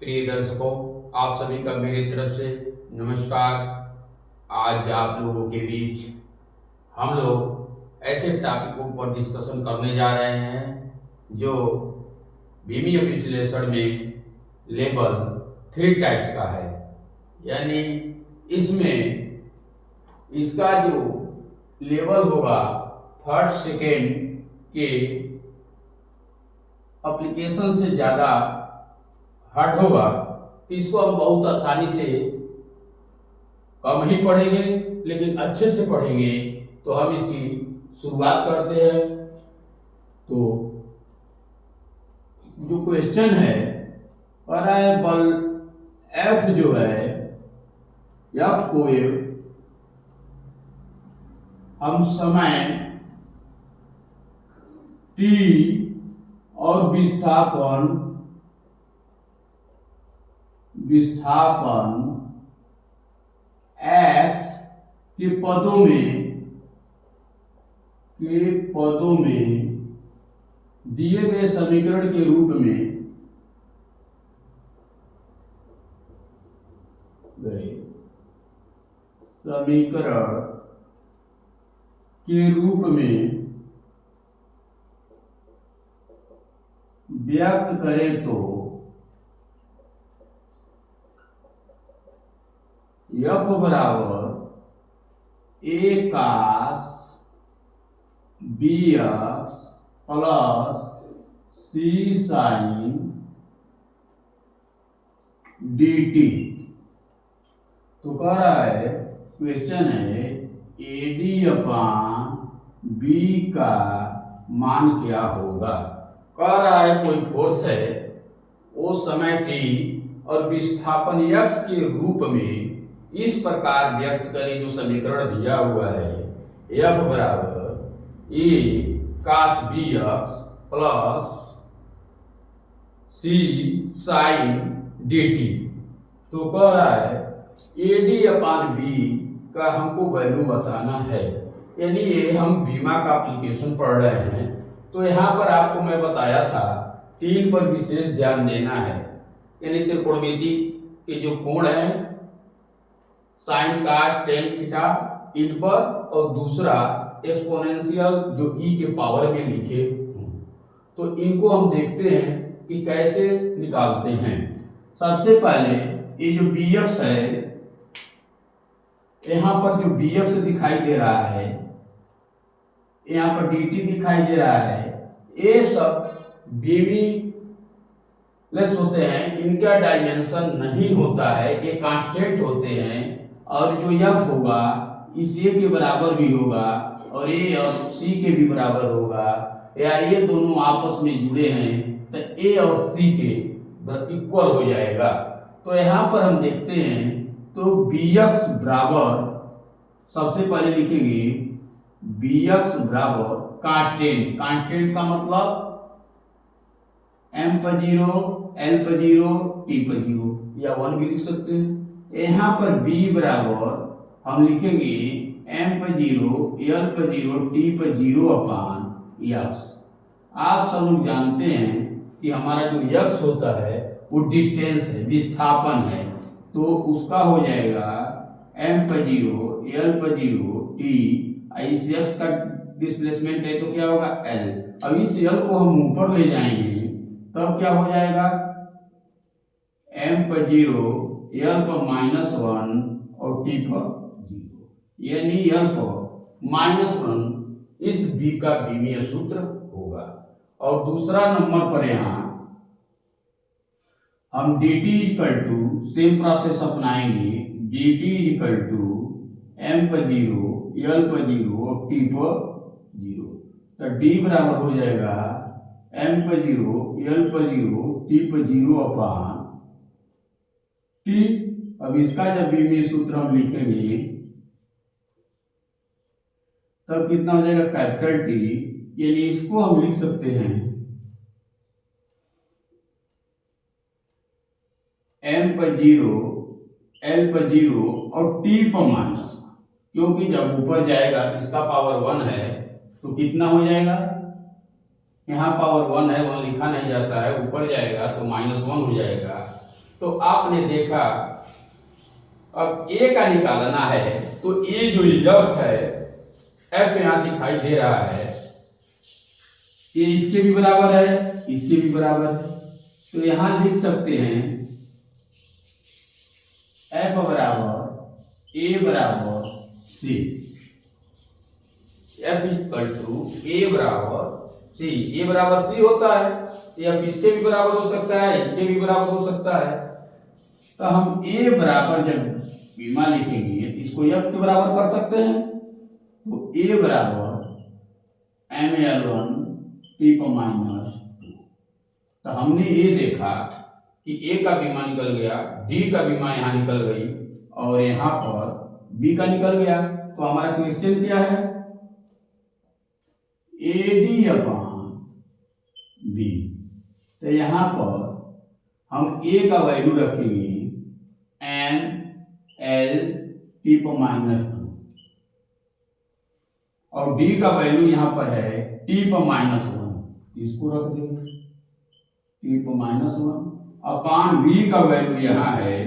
प्रिय दर्शकों, आप सभी का मेरी तरफ से नमस्कार। आज आप लोगों के बीच हम लोग ऐसे टॉपिकों पर डिस्कशन करने जा रहे हैं जो बीमीय विश्लेषण में लेवल 3 टाइप्स का है। यानी इसमें इसका जो लेवल होगा फर्स्ट सेकेंड के एप्लीकेशन से ज़्यादा हार्ड होगा, तो इसको हम बहुत आसानी से कम ही पढ़ेंगे लेकिन अच्छे से पढ़ेंगे। तो हम इसकी शुरुआत करते हैं। तो जो क्वेश्चन है कह रहा है बल एफ जो है एफ को हम समय टी और विस्थापन x के पदों में दिए गए समीकरण के रूप में व्यक्त करें तो F बराबर a cos bx plus c sin dt। तो कह रहा है क्वेश्चन है AD अपान B का मान क्या होगा। कह रहा है कोई फोर्स है वो समय t और विस्थापन x के रूप में इस प्रकार व्यक्त करें जो समीकरण दिया हुआ है F बराबर a cos bx plus c sin dt। तो कह रहा है AD अपान B का हमको वैल्यू बताना है। यानी ये हम बीमा का एप्लीकेशन पढ़ रहे हैं, तो यहाँ पर आपको मैं बताया था 3 पर विशेष ध्यान देना है। यानी त्रिकोणमिति के जो कोण है sign cos tan theta in पर, और दूसरा एक्सपोनेंशियल जो e के पावर में लिखे हों। तो इनको हम देखते हैं कि कैसे निकालते हैं। सबसे पहले ये जो bx है, यहाँ पर जो bx दिखाई दे रहा है, यहाँ पर dt दिखाई दे रहा है, ये सब बीमी लेस होते हैं। इनका डायमेंशन नहीं होता है, ये कांस्टेंट होते हैं। और जो f होगा इस a के बराबर भी होगा और a और c के भी बराबर होगा। या ये दोनों आपस में जुड़े हैं तो a और c के इक्वल हो जाएगा। तो यहाँ पर हम देखते हैं तो bx बराबर सबसे पहले लिखेंगे bx बराबर कांस्टेंट। कांस्टेंट का मतलब m पर 0 l पर 0 t पर 0 या 1 भी लिख सकते हैं। यहाँ पर b बराबर हम लिखेंगे m पर 0 l पर 0 t पर 0 अपान x। आप सब लोग जानते हैं कि हमारा जो x होता है वो डिस्टेंस है, विस्थापन है। तो उसका हो जाएगा m पर 0 l पर 0 t। इस x का डिस्प्लेसमेंट है तो क्या होगा l। अब इस l को हम ऊपर ले जाएंगे तब क्या हो जाएगा m पर 0 l पर -1 और t पर 0, यानी l पर -1 इस b का बीमीय सूत्र होगा। और दूसरा नंबर पर यहाँ हम dt सेम प्रोसेस अपनाएंगे। dt m पर 0 l पर 0 और t पर 0। तो d बराबर हो जाएगा m पर 0 l पर 0 t पर 0 अपान t। अब इसका जब बीमीय सूत्र हम लिखेंगे तब कितना हो जाएगा कैपिटल T। यानी इसको हम लिख सकते हैं m पर 0 l पर 0 और t पर माइनस, क्योंकि जब ऊपर जाएगा इसका पावर 1 है तो कितना हो जाएगा, यहाँ पावर 1 है, 1 लिखा नहीं जाता है, ऊपर जाएगा तो -1 हो जाएगा। तो आपने देखा अब ए का निकालना है, तो ए जो एफ है, एफ यहां दिखाई दे रहा है, ये इसके भी बराबर है, इसके भी बराबर है, तो यहां लिख सकते हैं एफ बराबर ए बराबर सी, एफ इक्वल टू ए बराबर सी, ए बराबर सी होता है, एफ इसके भी बराबर हो सकता है, इसके भी बराबर हो सकता है। तो हम ए बराबर जब बीमा लिखेंगे तो इसको एफ के बराबर कर सकते हैं, तो ए बराबर ml1 t पर माइनस 2। तो हमने ये देखा कि ए का बीमा निकल गया, डी का बीमा यहाँ निकल गई और यहाँ पर बी का निकल गया। तो हमारा क्वेश्चन क्या है, AD अपॉन बी। तो यहाँ पर हम ए का वैल्यू रखेंगे ml t पर माइनस 2 और डी का वैल्यू यहाँ पर है t पर माइनस 1, इसको रख देंगे t पर माइनस 1 अपान v का वैल्यू यहाँ है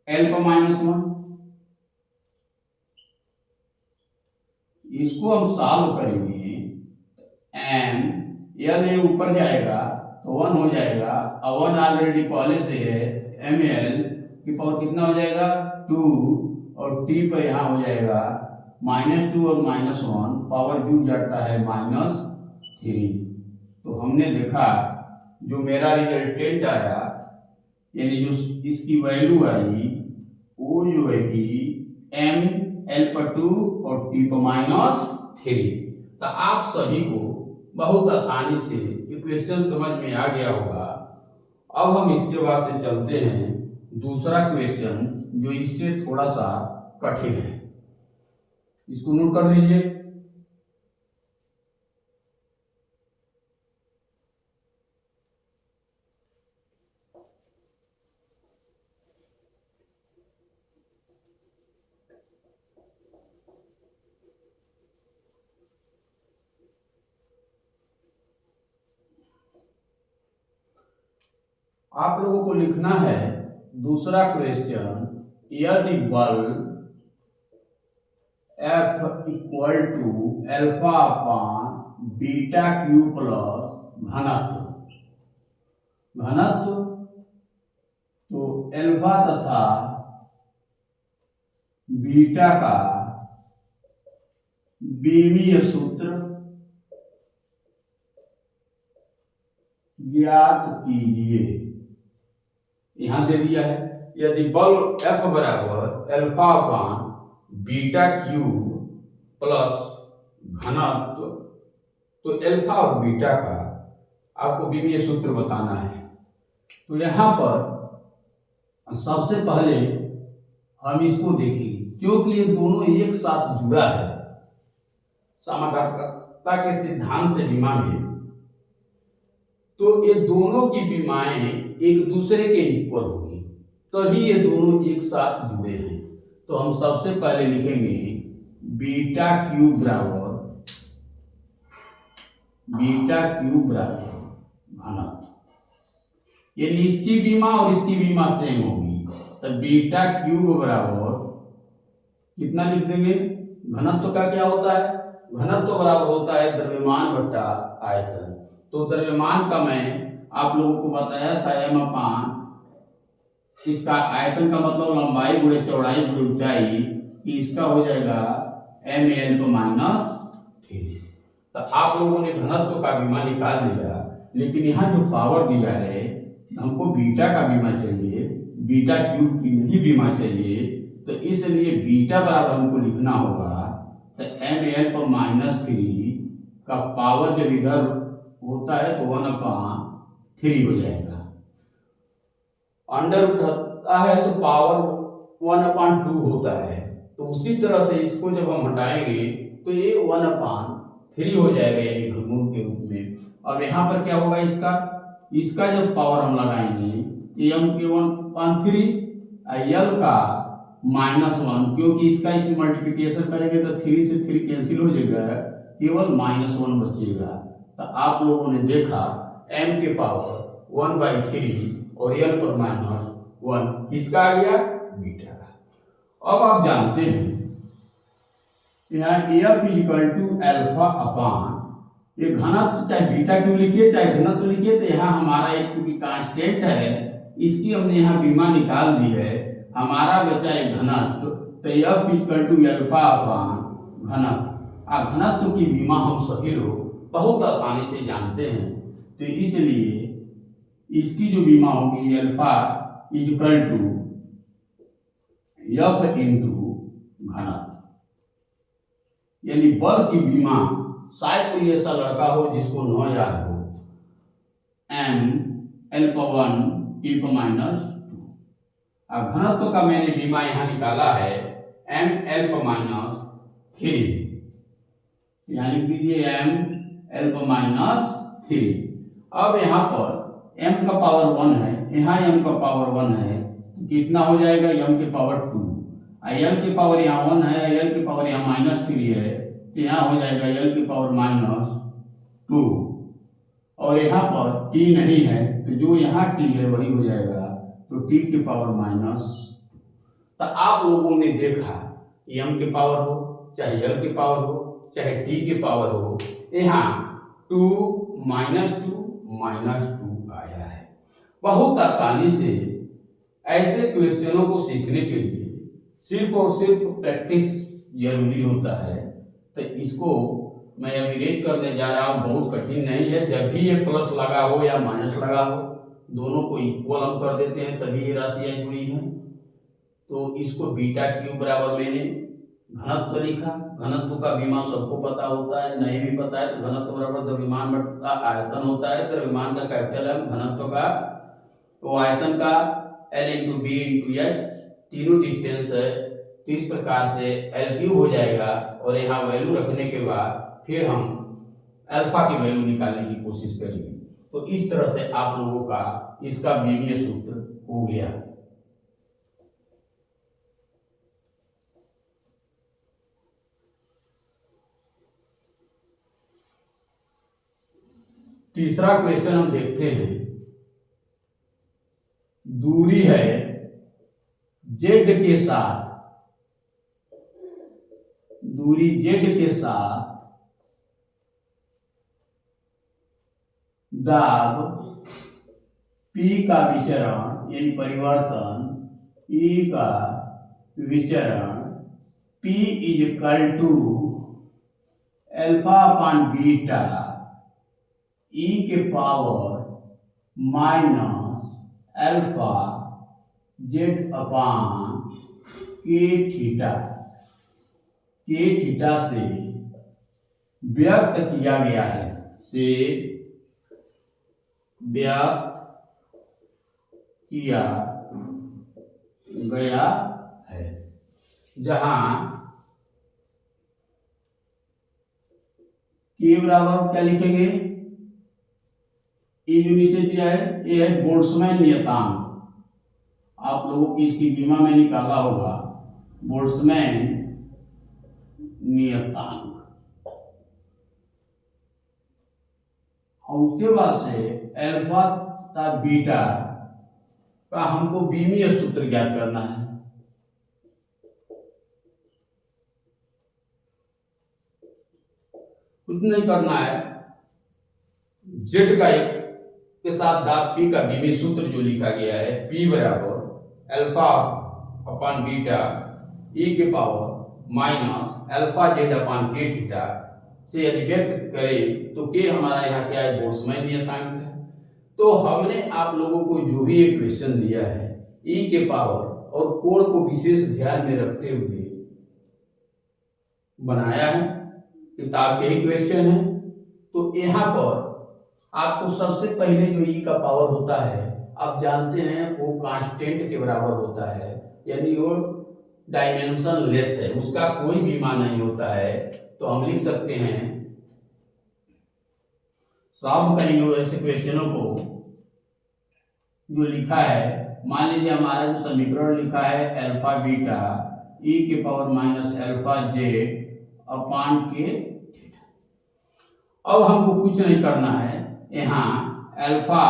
l पर माइनस 1। इसको हम सॉल्व करेंगे, m l ए ऊपर जाएगा तो 1 हो जाएगा, और 1 ऑलरेडी पहले से है, ml की पावर कितना हो जाएगा 2 और t पर यहाँ हो जाएगा -2 और -1, पावर जुड़ जाता है -3। तो हमने देखा जो मेरा रिजल्टेंट आया, यानी जो इसकी वैल्यू आई वो जो है कि m l पर 2 और t पर -3। तो आप सभी को बहुत आसानी से इक्वेशन समझ में आ गया होगा। अब हम इसके बाद से चलते हैं दूसरा क्वेश्चन जो इससे थोड़ा सा कठिन है, इसको नोट कर लीजिए। आप लोगों को लिखना है दूसरा क्वेश्चन, यदि बल F equal to alpha upon beta Q plus घनत्व तो अल्फा तथा बीटा का बीमीय सूत्र ज्ञात कीजिए। यहां दे दिया है, यदि बल F बराबर अल्फा अपान बीटा क्यू प्लस घनत्व, तो अल्फा और बीटा का आपको बीमीय सूत्र बताना है। तो यहाँ पर सबसे पहले हम इसको देखेंगे, क्योंकि ये दोनों एक साथ जुड़ा है समानुपातिकता के सिद्धांत से विमा में, तो ये दोनों की विमाएं एक दूसरे के इक्वल होगी, तभी ये दोनों एक साथ जुड़े हैं। तो हम सबसे पहले लिखेंगे बीटा क्यूब बराबर घनत्व, यानी इसकी बीमा और इसकी बीमा सेम होगी, तो बीटा क्यूब बराबर कितना लिख देंगे, घनत्व का क्या होता है, घनत्व बराबर होता है द्रव्यमान बट्टा आयतन। तो द्रव्यमान का मैं आप लोगों को बताया था m अपान इसका आयतन का मतलब लंबाई गुणे चौड़ाई गुणे ऊंचाई, कि इसका हो जाएगा ml पर -3। तो आप लोगों ने घनत्व का बीमा निकाल लिया, लेकिन यहाँ जो पावर दिया है हमको बीटा का बीमा चाहिए, बीटा क्यूब की नहीं बीमा चाहिए, तो इसलिए बीटा बराबर हमको लिखना होगा, तो ml पर -3 का पावर जब इधर होता है तो 1/3 हो जाएगा, अंडर उठाता है तो पावर 1/2 होता है। तो उसी तरह से इसको जब हम हटाएंगे तो ये 1/3 हो जाएगा, यानी घनमूल के रूप में। अब यहाँ पर क्या होगा, इसका जब पावर हम लगाएंगे m के 1/3 l का -1, क्योंकि इसका इसमें मल्टीप्लिकेशन करेंगे तो 3 से 3 कैंसिल हो जाएगा, केवल -1 बचेगा। तो आप लोगों ने देखा m के पावर 1/3 और एल पर -1 किसका आ गया, बीटा का। अब आप जानते हैं यहाँ एफ इक्वल टू एल्फा अपान ये घनत्व, चाहे बीटा क्यों लिखिए चाहे घनत्व लिखिए, तो यहाँ हमारा एक चूंकि कांस्टेंट है इसकी हमने यहाँ बीमा निकाल दी है, हमारा बचा है घनत्व, तो एफ इक्वल टू एल्फा अपान घनत्व। घनत्व की बीमा हम सभी लोग बहुत आसानी से जानते हैं, तो इसलिए इसकी जो बीमा होगी alpha equal to F into घनत्व, यानी बल की बीमा। शायद कोई ऐसा लड़का हो जिसको न याद हो, m l/1 t/-2। घनत्व का मैंने बीमा यहाँ निकाला है m l/-3, यानी कीजिए m l/-3। अब यहाँ पर m का पावर 1 है, यहाँ m का पावर 1 है, कितना हो जाएगा m के पावर 2, l की पावर यहाँ 1 है, l की पावर यहाँ -3 है, तो यहाँ हो जाएगा l की पावर -2, और यहाँ पर t नहीं है तो जो यहाँ t है वही हो जाएगा, तो t की पावर -। तो आप लोगों ने देखा m के पावर हो चाहे l की पावर हो चाहे t की पावर हो, यहाँ 2 -2 आया है। बहुत आसानी से ऐसे क्वेश्चनों को सीखने के लिए सिर्फ और सिर्फ प्रैक्टिस जरूरी होता है। तो इसको मैं अभिरेट करने जा रहा हूँ, बहुत कठिन नहीं है। जब भी ये प्लस लगा हो या माइनस लगा हो, दोनों को इक्वल हम कर देते हैं, तभी ये राशियाँ जुड़ी हैं। तो इसको बीटा क्यूब बराबर मैंने घनत्व लिखा। घनत्व का बीमा सबको पता होता है, नहीं भी पता है तो घनत्व बराबर द्रव्यमान बटा आयतन होता है। द्रव्यमान का कैपिटल है, घनत्व का तो आयतन का L into B into H, तीनों डिस्टेंस है, तो इस प्रकार से L क्यूब हो जाएगा। और यहाँ वैल्यू रखने के बाद फिर हम अल्फा की वैल्यू निकालने की कोशिश करेंगे। तो इस तरह से आप लोगों का इसका बीमीय सूत्र हो गया। तीसरा क्वेश्चन हम देखते हैं। दूरी है z के साथ, दूरी z के साथ दाब P का विचरण यानी परिवर्तन, E का विचरण P equal to alpha upon beta E के power minus alpha z upon के थीटा से व्यक्त किया गया है, से व्यक्त किया गया है। जहां के बराबर क्या लिखेंगे, ये जो नीचे दिया है ये है बोल्ट्जमैन नियतांक। आप लोगों की इसकी बीमा में निकाला होगा, बोल्ट्जमैन नियतांक। और उसके बाद से अल्फा तथा बीटा का हमको बीमीय सूत्र ज्ञात करना है। कुछ नहीं करना है, जेड का एक के साथ दाब P का बीमीय सूत्र जो लिखा गया है, P बराबर अल्फा अपान बीटा E के power minus alpha z upon के थीटा से यदि व्यक्त करें तो के हमारा यहाँ क्या है, बोल्ट्जमैन नियतांक है। तो हमने आप लोगों को जो भी एक क्वेश्चन दिया है E के पावर और कोण को विशेष ध्यान में रखते हुए बनाया है, किताब के ही क्वेश्चन है। तो यहाँ पर आपको सबसे पहले जो E का पावर होता है, आप जानते हैं वो कांस्टेंट के बराबर होता है, यानी वो डायमेंशन लेस है, उसका कोई बीमा नहीं होता है। तो हम लिख सकते हैं, सॉल्व करेंगे ऐसे क्वेश्चनों को जो लिखा है। मान लीजिए हमारा जो समीकरण लिखा है अल्फा बीटा E के power minus alpha z upon के थीटा। अब हमको कुछ नहीं करना है, यहाँ अल्फा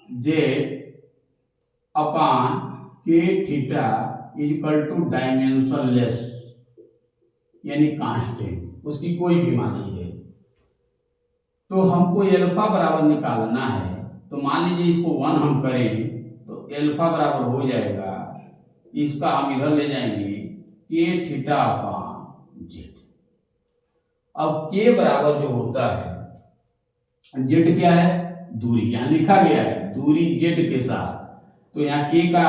जेड अपान के theta is equal to dimensionless यानी कांस्टेंट, उसकी कोई बीमा नहीं है। तो हमको एल्फा बराबर निकालना है, तो मान लीजिए इसको 1 हम करें तो एल्फा बराबर हो जाएगा, इसका हम इधर ले जाएंगे के थीटा अपान जेड। अब के बराबर जो होता है, जेड क्या है, दूरी, यहाँ लिखा गया है दूरी जेड के साथ, तो यहाँ के का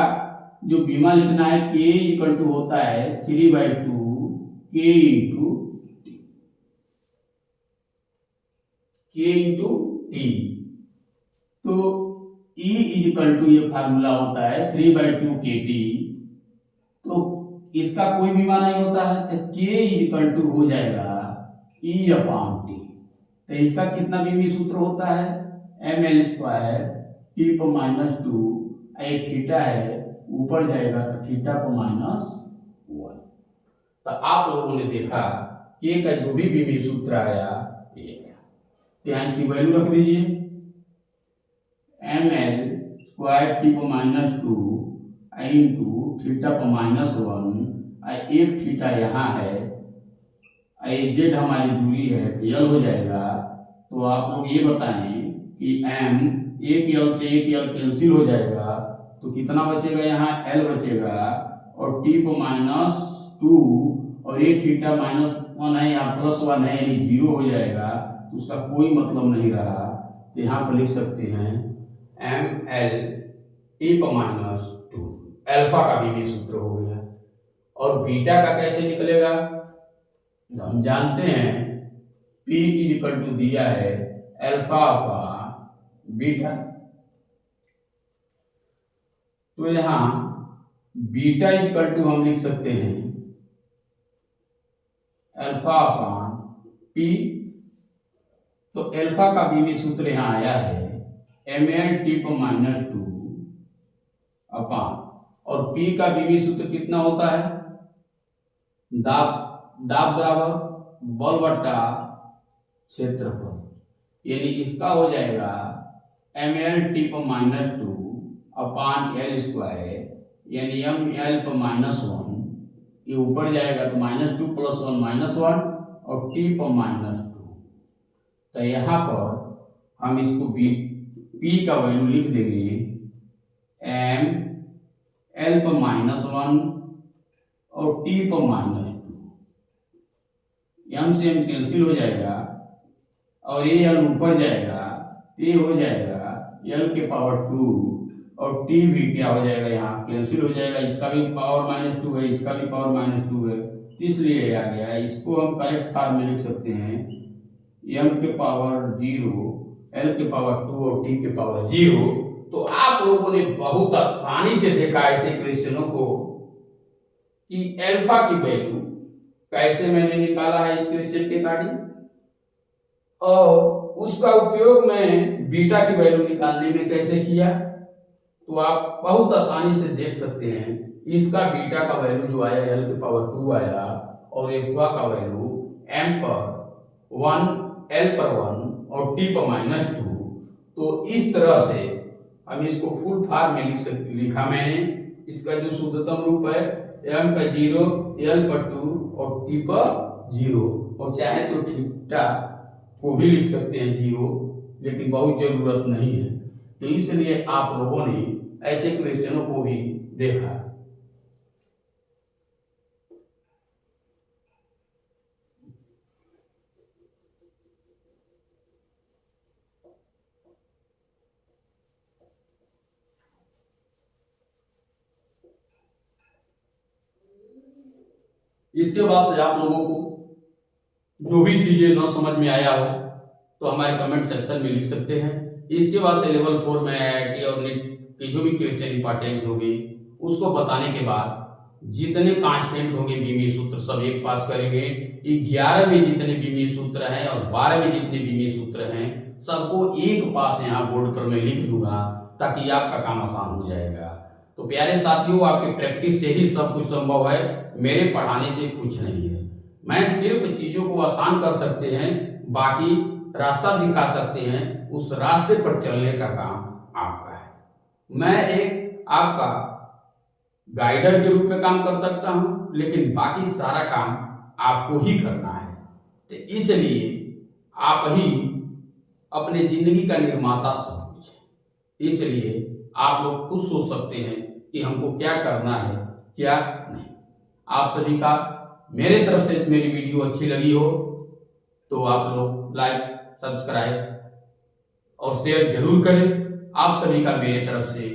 जो बीमा लिखना है, के इक्वल टू होता है 3/2 के इंटू टी। तो E इज इक्वल टू, ये फार्मूला होता है 3/2 के टी, तो इसका कोई बीमा नहीं होता है, तो के इज इक्वल टू हो जाएगा E अपान टी। तो इसका कितना बीमी सूत्र होता है, ml² टी पर -2, एक थीटा है ऊपर जाएगा तो थीटा पर -1। तो आप लोगों ने देखा के का जो भी बीमी सूत्र आया ये, तो यहाँ इसकी वैल्यू रख दीजिए, ml² टी पर -2 इंटू थीटा पर -1, एक थीटा यहाँ है, जेड हमारी दूरी है, तो यल हो जाएगा। तो आप लोग ये बताएं कि m, एक यल से एक यल कैंसिल हो जाएगा, तो कितना बचेगा, यहाँ l बचेगा, और t पर -2 और ये थीटा -1 है, यहाँ +1 है यानी 0 हो जाएगा, तो उसका कोई मतलब नहीं रहा। तो यहाँ पर लिख सकते हैं ml t पर -2, अल्फा का बीमी सूत्र हो गया। और बीटा का कैसे निकलेगा, हम जानते हैं P इज इक्वल टू दिया है अल्फा अपान बीटा, तो यहाँ बीटा इज इक्वल टू हम लिख सकते हैं अल्फा अपान P। तो अल्फा का बीमी सूत्र यहाँ आया है ml t पर -2 अपान, और P का बीमी सूत्र कितना होता है, दाब बराबर बल बट्टा क्षेत्रफल, यानी इसका हो जाएगा ml t पर -2 अपान l², यानी ml पर -1, ये ऊपर जाएगा तो -2 + 1 -1 और t पर -2। तो यहाँ पर हम इसको p का वैल्यू लिख देंगे m l पर -1 और t पर -2, m से m कैंसिल हो जाएगा और ये l ऊपर जाएगा, ये हो जाएगा l के पावर 2, और t भी क्या हो जाएगा, यहाँ कैंसिल हो जाएगा, इसका भी पावर -2 है, इसका भी पावर -2 है, इसलिए आ गया है। इसको हम करेक्ट फॉर्म में लिख सकते हैं m के पावर 0, l के पावर 2 और t के पावर 0। तो आप लोगों ने बहुत आसानी से देखा ऐसे क्वेश्चनों को कि अल्फा की वैल्यू कैसे मैंने निकाला है इस क्वेश्चन के अकॉर्डिंग, और उसका उपयोग मैं बीटा की वैल्यू निकालने में कैसे किया। तो आप बहुत आसानी से देख सकते हैं, इसका बीटा का वैल्यू जो आया l के पावर 2 आया, और अल्फा का वैल्यू m पर 1, l पर 1 और t पर -2। तो इस तरह से हम इसको फुल फॉर्म में लिखा मैंने, इसका जो शुद्धतम रूप है m का 0, l पर 2 और t पर 0, और चाहे तो थीटा को भी लिख सकते हैं 0, लेकिन बहुत जरूरत नहीं है। तो इसलिए आप लोगों ने ऐसे क्वेश्चनों को भी देखा। इसके बाद से आप लोगों को जो भी चीजें न समझ में आया हो तो हमारे कमेंट सेक्शन में लिख सकते हैं। इसके बाद से लेवल 4 में IIT और नीट के जो भी क्वेश्चन इंपॉर्टेंट होंगे उसको बताने के बाद जितने कांस्टेंट होंगे बीमी सूत्र सब एक पास करेंगे। 11 में जितने बीमी सूत्र हैं और 12 में जितने बीमी सूत्र हैं सबको एक पास यहाँ बोर्ड पर मैं लिख दूंगा, ताकि आपका काम आसान हो जाएगा। तो प्यारे साथियों, आपके प्रैक्टिस से ही सब कुछ संभव है, मेरे पढ़ाने से कुछ नहीं है। मैं सिर्फ चीज़ों को आसान कर सकते हैं, बाकी रास्ता दिखा सकते हैं, उस रास्ते पर चलने का काम आपका है। मैं एक आपका गाइडर के रूप में काम कर सकता हूं, लेकिन बाकी सारा काम आपको ही करना है। तो इसलिए आप ही अपने जिंदगी का निर्माता सब कुछ है। इसलिए आप लोग खुद सोच सकते हैं कि हमको क्या करना है क्या नहीं। आप सभी का मेरे तरफ से मेरी वीडियो अच्छी लगी हो तो आप लोग लाइक, सब्सक्राइब और शेयर जरूर करें। आप सभी का मेरे तरफ से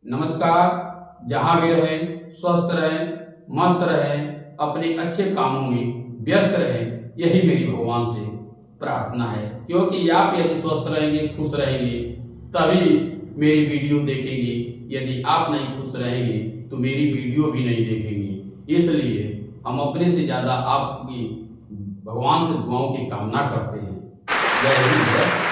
नमस्कार। जहां भी रहें स्वस्थ रहें, मस्त रहें, अपने अच्छे कामों में व्यस्त रहें, यही मेरी भगवान से प्रार्थना है। क्योंकि आप यदि स्वस्थ रहेंगे, खुश रहेंगे, तभी मेरी वीडियो देखेंगे। यदि आप नहीं खुश रहेंगे तो मेरी वीडियो भी नहीं देखेंगे। इसलिए हम अपने से ज़्यादा आपकी भगवान से दुआओं की कामना करते हैं। जय हिंद।